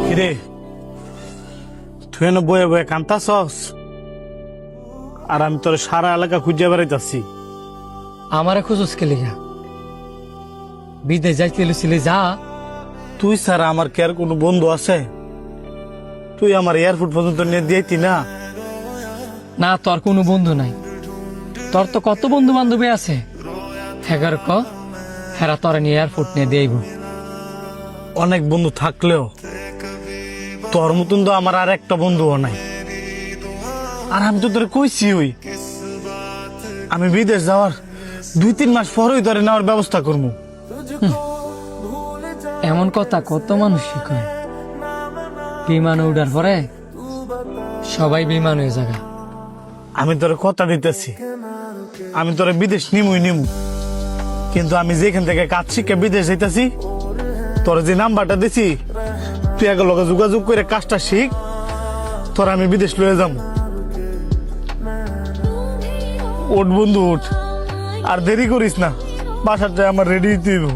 কিরে তুই এনে বয়ে বয়ে কান্তাছস আর আমি তোর সারা এলাকা খুঁজে বেড়াইতেছি। আমারে খুঁজুস কে লিগা? বিদেশ যাইতে লুছিলে যা। তুই ছাড়া আমার কি আর কোনো বন্ধু আছে? তুই আমার এয়ারপোর্ট পর্যন্ত নিয়ে দিয়েতি না? না, তোর কোনো বন্ধু নাই। তোর তো কত বন্ধু বান্ধবী আছে। হেগার ক হেরা তোরে নিয়ে এয়ারপোর্ট নিয়ে দেইব। অনেক বন্ধু থাকলেও তোর মতন তো আমার আর একটা বন্ধুও নাই। আর আমি তো তোর কইছি ওই আমি বিদেশ যাওয়ার 2-3 মাস পরই তোরে নেওয়ার ব্যবস্থা করবো। এমন কথা কত মানুষই কয়। বিমানে উঠার পরে সবাই বিমান হয়ে যাবে। আমি তোরে কথা দিতেছি, আমি তোরে বিদেশ নিমুই নিমু, কিন্তু আমি যেখান থেকে কাজ শিখে বিদেশ যাইতেছি তোর যে নাম্বারটা দিছি তুই এক লগে যোগাযোগ করে কাজটা শিখ, তোর আমি বিদেশ লয়ে যাবো। ওঠ বন্ধু ওঠ, আর দেরি করিস না, বাসাটা আমার রেডি দিতে হইব।